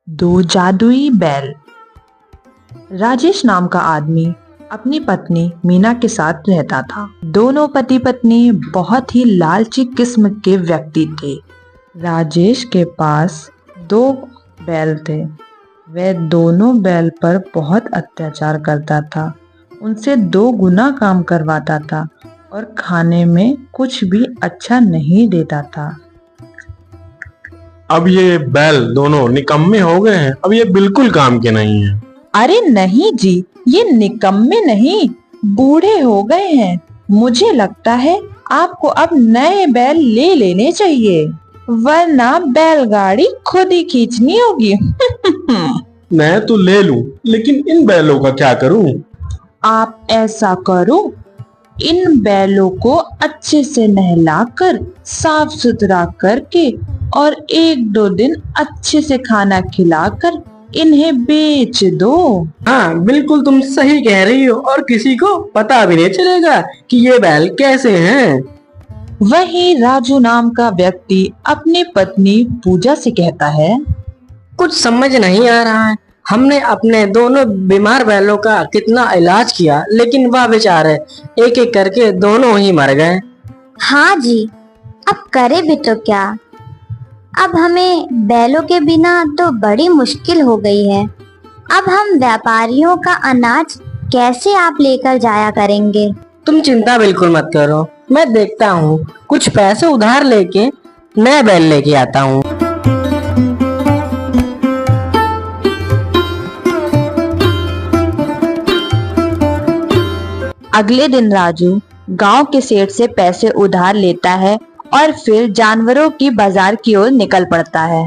दो जादुई बैल। राजेश नाम का आदमी अपनी पत्नी मीना के साथ रहता था। दोनों पति पत्नी बहुत ही लालची किस्म के व्यक्ति थे। राजेश के पास दो बैल थे। वह दोनों बैल पर बहुत अत्याचार करता था, उनसे 2 गुना काम करवाता था और खाने में कुछ भी अच्छा नहीं देता था। अब ये बैल दोनों निकम्मे हो गए हैं, अब ये बिल्कुल काम के नहीं है। अरे नहीं जी, ये निकम्मे नहीं, बूढ़े हो गए हैं। मुझे लगता है आपको अब नए बैल ले लेने चाहिए, वरना बैलगाड़ी खुद ही खींचनी होगी। मैं तो ले लूं, लेकिन इन बैलों का क्या करूं? आप ऐसा करो, इन बैलों को अच्छे से नहलाकर साफ सुथरा करके और 1-2 दिन अच्छे से खाना खिलाकर इन्हें बेच दो। हाँ बिल्कुल, तुम सही कह रही हो और किसी को पता भी नहीं चलेगा कि ये बैल कैसे हैं। वहीं राजू नाम का व्यक्ति अपनी पत्नी पूजा से कहता है, कुछ समझ नहीं आ रहा है। हमने अपने दोनों बीमार बैलों का कितना इलाज किया, लेकिन वह बेचारे एक एक करके दोनों ही मर गए। हाँ जी, अब करे भी तो क्या। अब हमें बैलों के बिना तो बड़ी मुश्किल हो गई है। अब हम व्यापारियों का अनाज कैसे आप लेकर जाया करेंगे? तुम चिंता बिल्कुल मत करो, मैं देखता हूँ कुछ पैसे उधार लेके नए बैल लेके आता हूँ। अगले दिन राजू गांव के सेठ से पैसे उधार लेता है और फिर जानवरों की बाजार की ओर निकल पड़ता है।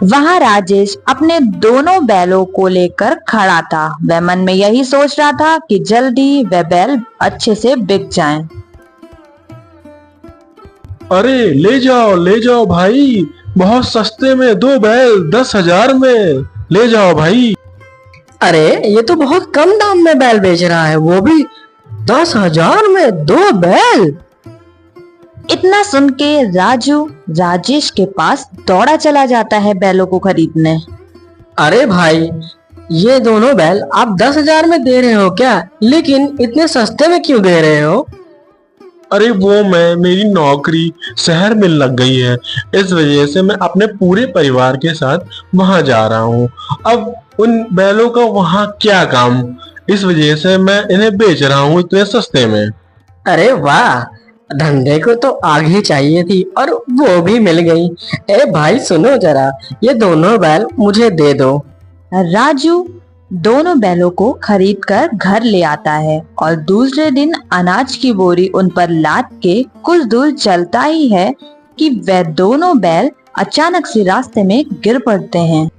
वहां राजेश अपने दोनों बैलों को लेकर खड़ा था। वह मन में यही सोच रहा था कि जल्दी वह बैल अच्छे से बिक जाएं। अरे ले जाओ भाई, बहुत सस्ते में 2 बैल 10,000 में ले जाओ भाई। अरे ये तो बहुत कम दाम में बैल बेच रहा है, वो भी 10,000 में 2 बैल। इतना सुन के राजू राजेश के पास दौड़ा चला जाता है बैलों को खरीदने। अरे भाई, ये दोनों बैल आप 10,000 में दे रहे हो क्या? लेकिन इतने सस्ते में क्यों दे रहे हो? अरे मेरी नौकरी शहर में लग गई है, इस वजह से मैं अपने पूरे परिवार के साथ वहां जा रहा हूँ। अब उन बैलों का वहां क्या काम, इस वजह से मैं इन्हें बेच रहा हूँ इतने सस्ते में। अरे वाह, धंधे को तो आग ही चाहिए थी और वो भी मिल गई। ए भाई सुनो जरा, ये दोनों बैल मुझे दे दो। राजू दोनों बैलों को खरीदकर घर ले आता है और दूसरे दिन अनाज की बोरी उन पर लाद के कुछ दूर चलता ही है कि वह दोनों बैल अचानक से रास्ते में गिर पड़ते हैं।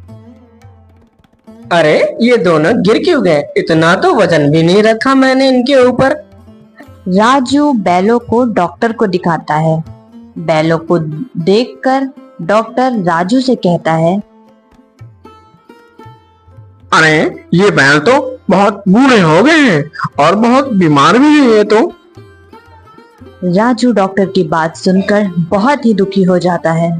अरे ये दोनों गिर क्यों गए? इतना तो वजन भी नहीं रखा मैंने इनके ऊपर। राजू बैलों को डॉक्टर को दिखाता है। बैलों को देखकर डॉक्टर राजू से कहता है, अरे ये बैल तो बहुत बूढ़े हो गए हैं और बहुत बीमार भी हैं ये तो। राजू डॉक्टर की बात सुनकर बहुत ही दुखी हो जाता है।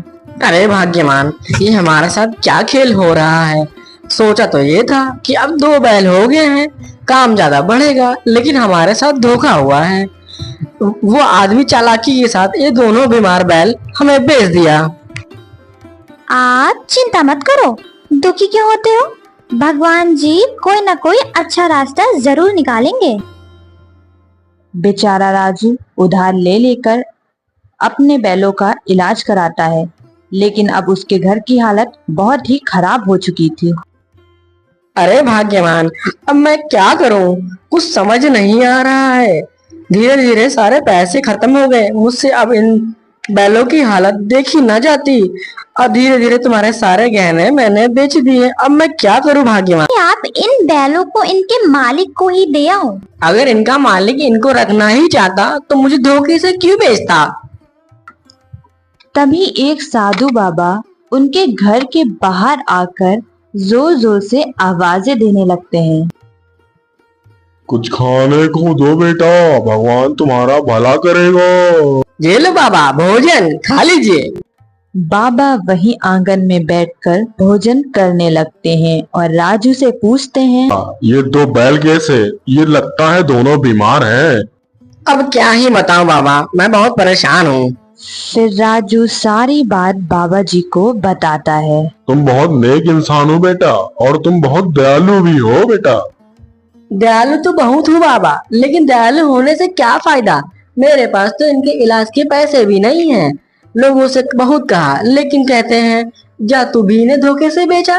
अरे भाग्यवान, ये हमारे साथ क्या खेल हो रहा है। सोचा तो ये था कि अब 2 बैल हो गए हैं, काम ज्यादा बढ़ेगा, लेकिन हमारे साथ धोखा हुआ है। वो आदमी चालाकी के साथ ये दोनों बीमार बैल हमें बेच दिया। आप चिंता मत करो, दुखी क्यों होते हो? भगवान जी कोई ना कोई अच्छा रास्ता जरूर निकालेंगे। बेचारा राजू उधार ले लेकर अपने बैलों का इलाज कराता है, लेकिन अब उसके घर की हालत बहुत ही खराब हो चुकी थी। अरे भाग्यवान, अब मैं क्या करूं, कुछ समझ नहीं आ रहा है। धीरे धीरे सारे पैसे खत्म हो गए मुझसे, अब इन बैलों की हालत देखी न जाती। और धीरे धीरे तुम्हारे सारे गहने मैंने बेच दिए, अब मैं क्या करूं भाग्यवान? आप इन बैलों को इनके मालिक को ही दे आओ। अगर इनका मालिक इनको रखना ही चाहता तो मुझे धोखे से क्यों बेचता? तभी एक साधु बाबा उनके घर के बाहर आकर जोर जोर से आवाजें देने लगते हैं। कुछ खाने को दो बेटा, भगवान तुम्हारा भला करेगा। ये लो बाबा, भोजन खा लीजिए। बाबा वहीं आंगन में बैठकर भोजन करने लगते हैं और राजू से पूछते हैं, ये दो बैल कैसे? ये लगता है दोनों बीमार हैं। अब क्या ही बताऊं बाबा, मैं बहुत परेशान हूँ। फिर राजू सारी बात बाबा जी को बताता है। तुम बहुत नेक इंसान हो बेटा, और तुम बहुत दयालु भी हो बेटा। दयालु तो बहुत हूँ बाबा, लेकिन दयालु होने से क्या फायदा? मेरे पास तो इनके इलाज के पैसे भी नहीं हैं। लोगों से बहुत कहा, लेकिन कहते हैं या तू भी इन्हें धोखे से बेचा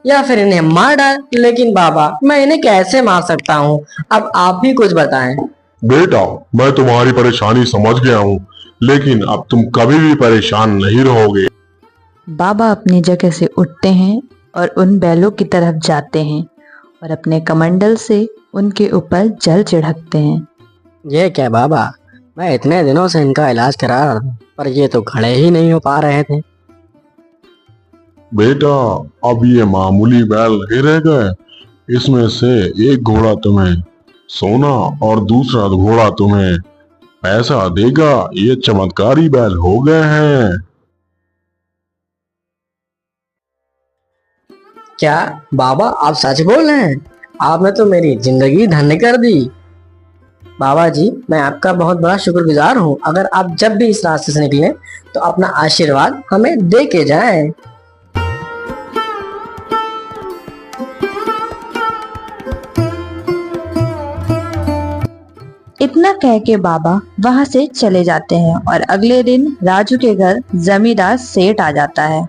या फिर इन्हें मार डाल। लेकिन बाबा, मैं इन्हें कैसे मार सकता हूँ? अब आप ही कुछ बताएं। बेटा, मैं तुम्हारी परेशानी समझ गया हूँ, लेकिन अब तुम कभी भी परेशान नहीं रहोगे। बाबा अपनी जगह से उठते हैं और उन बैलों की तरफ जाते हैं और अपने कमंडल से उनके ऊपर जल छिड़कते हैं। ये क्या बाबा, मैं इतने दिनों से इनका इलाज करा रहा था, पर ये तो खड़े ही नहीं हो पा रहे थे। बेटा, अब ये मामूली बैल नहीं रह गए। इसमें से एक घोड़ा तुम्हें सोना और दूसरा घोड़ा तुम्हें पैसा देगा। ये चमत्कारी बैल हो गए हैं। क्या बाबा, आप सच बोल रहे हैं? आपने तो मेरी जिंदगी धन्य कर दी। बाबा जी, मैं आपका बहुत बड़ा शुक्रगुजार हूँ। अगर आप जब भी इस रास्ते से निकलें तो अपना आशीर्वाद हमें दे के जाएं। इतना कह के बाबा वहां से चले जाते हैं और अगले दिन राजू के घर जमींदार सेठ आ जाता है।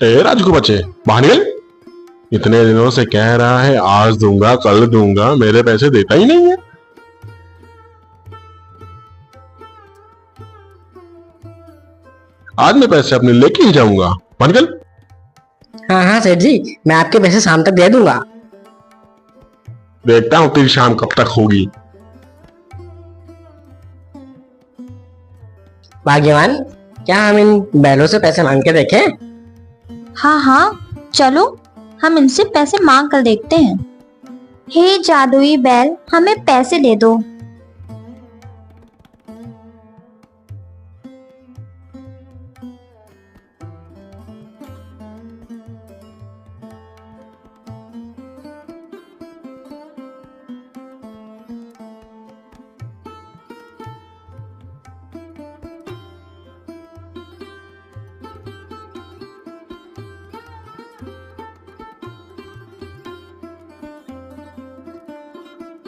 ए राजू के बच्चे, बाहर निकल। इतने दिनों से कह रहा है आज दूंगा कल दूंगा, मेरे पैसे देता ही नहीं है। आज मैं पैसे अपने लेके ही जाऊंगा। बाहर निकल। हाँ हाँ सेठ जी, मैं आपके पैसे शाम तक दे दूंगा। देखता हूँ तेरी शाम कब तक होगी। भाग्यवान, क्या हम इन बैलों से पैसे मांग के देखें? हाँ हाँ, चलो हम इनसे पैसे मांग कर देखते हैं। हे जादुई बैल, हमें पैसे दे दो।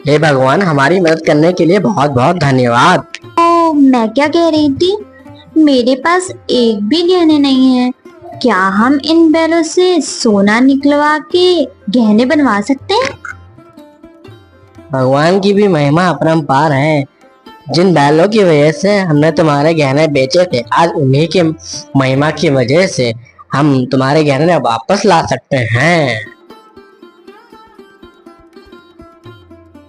हे भगवान, हमारी मदद करने के लिए बहुत बहुत धन्यवाद। तो मैं क्या कह रही थी, मेरे पास एक भी गहने नहीं है। क्या हम इन बैलों से सोना निकलवा के गहने बनवा सकते हैं? भगवान की भी महिमा अपरंपार है। जिन बैलों की वजह से हमने तुम्हारे गहने बेचे थे, आज उन्हीं की महिमा की वजह से हम तुम्हारे गहने वापस ला सकते हैं।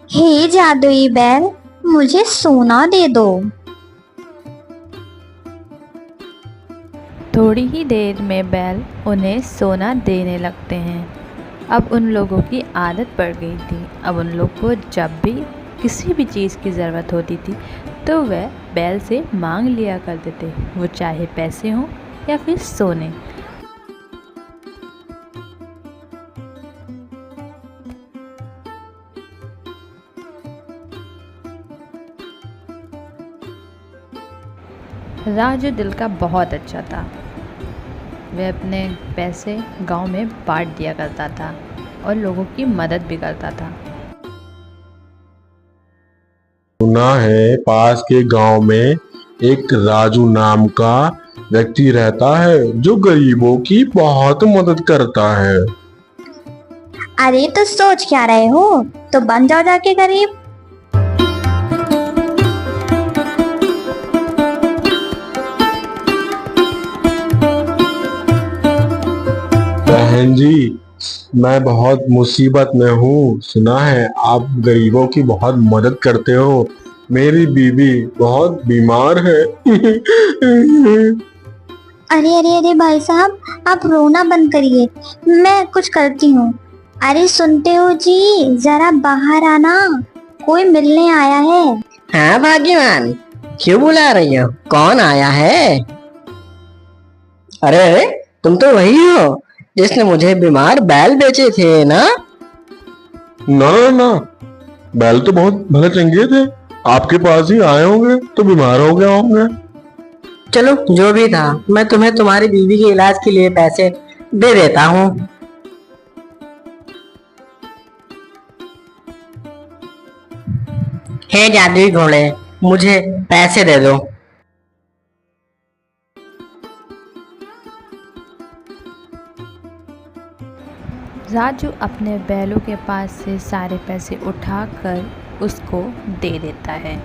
हे जादुई बैल, मुझे सोना दे दो। थोड़ी ही देर में बैल उन्हें सोना देने लगते हैं। अब उन लोगों की आदत पड़ गई थी। अब उन लोग को जब भी किसी भी चीज़ की ज़रूरत होती थी तो वह बैल से मांग लिया करते थे, वो चाहे पैसे हों या फिर सोने। राजू दिल का बहुत अच्छा था। वह अपने पैसे गांव में बांट दिया करता था और लोगों की मदद भी करता था। सुना है पास के गांव में एक राजू नाम का व्यक्ति रहता है जो गरीबों की बहुत मदद करता है। अरे तो सोच क्या रहे हो, तो बन जाओ जाके गरीब। बहन जी, मैं बहुत मुसीबत में हूँ। सुना है आप गरीबों की बहुत मदद करते हो। मेरी बीवी बहुत बीमार है। अरे अरे अरे भाई साहब, आप रोना बंद करिए, मैं कुछ करती हूँ। अरे सुनते हो जी, जरा बाहर आना, कोई मिलने आया है। हाँ भाग्यवान, क्यों बुला रही हो? कौन आया है? अरे अरे, तुम तो वही हो जिसने मुझे बीमार बैल बेचे थे ना? ना ना ना, बैल तो बहुत भले चंगे थे, आपके पास ही आए होंगे तो बीमार हो गए होंगे। चलो जो भी था, मैं तुम्हें तुम्हारी बीवी के इलाज के लिए पैसे दे देता हूँ। हे जादुई घोड़े, मुझे पैसे दे दो। राजू अपने बैलों के पास से सारे पैसे उठाकर उसको दे देता है,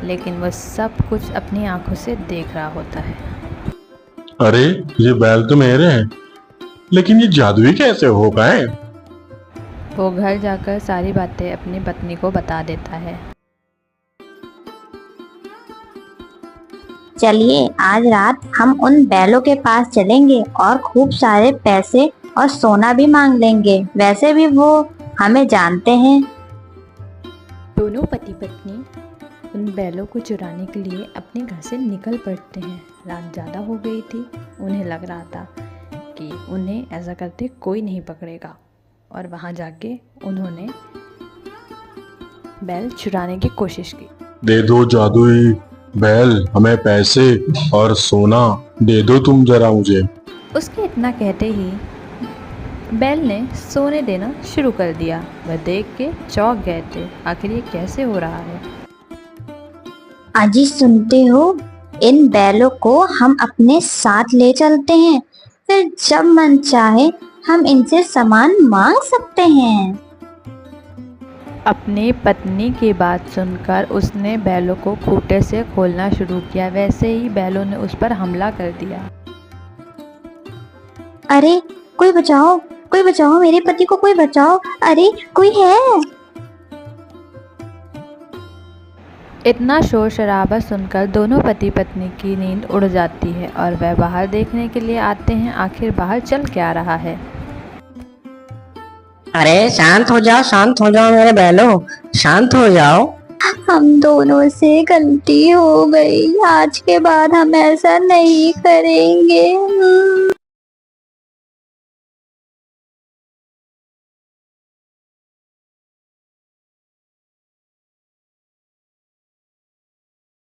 लेकिन वह सब कुछ अपनी आंखों से देख रहा होता है। अरे ये बैल तो मेरे हैं, लेकिन ये जादुई कैसे हो गए? वो घर जाकर सारी बातें अपनी पत्नी को बता देता है। चलिए आज रात हम उन बैलों के पास चलेंगे और खूब सारे पैसे और सोना भी मांग लेंगे। वैसे भी वो हमें जानते हैं। दोनों पति पत्नी उन बैलों को चुराने के लिए अपने घर से निकल पड़ते हैं। रात ज़्यादा हो गई थी, उन्हें लग रहा था कि उन्हें ऐसा करते कोई नहीं पकड़ेगा, और वहाँ जाके उन्होंने बैल चुराने की कोशिश की। दे दो जादुई बैल, हमें पैसे और सोना दे दो तुम जरा मुझे। उसके इतना कहते ही बैल ने सोने देना शुरू कर दिया। वह देख के चौंक गए थे, आखिर ये कैसे हो रहा है। अजी सुनते हो, इन बैलों को हम अपने साथ ले चलते हैं, फिर जब मन चाहे हम इनसे सामान मांग सकते हैं। अपनी पत्नी की बात सुनकर उसने बैलों को खूंटे से खोलना शुरू किया। वैसे ही बैलों ने उस पर हमला कर दिया। अरे कोई बचाओ, कोई बचाओ, मेरे पति को कोई बचाओ, अरे कोई है। इतना शोर शराबा सुनकर दोनों पति पत्नी की नींद उड़ जाती है और वह बाहर देखने के लिए आते हैं आखिर बाहर चल क्या रहा है। अरे शांत हो जाओ मेरे बैलों, शांत हो जाओ। हम दोनों से गलती हो गई, आज के बाद हम ऐसा नहीं करेंगे।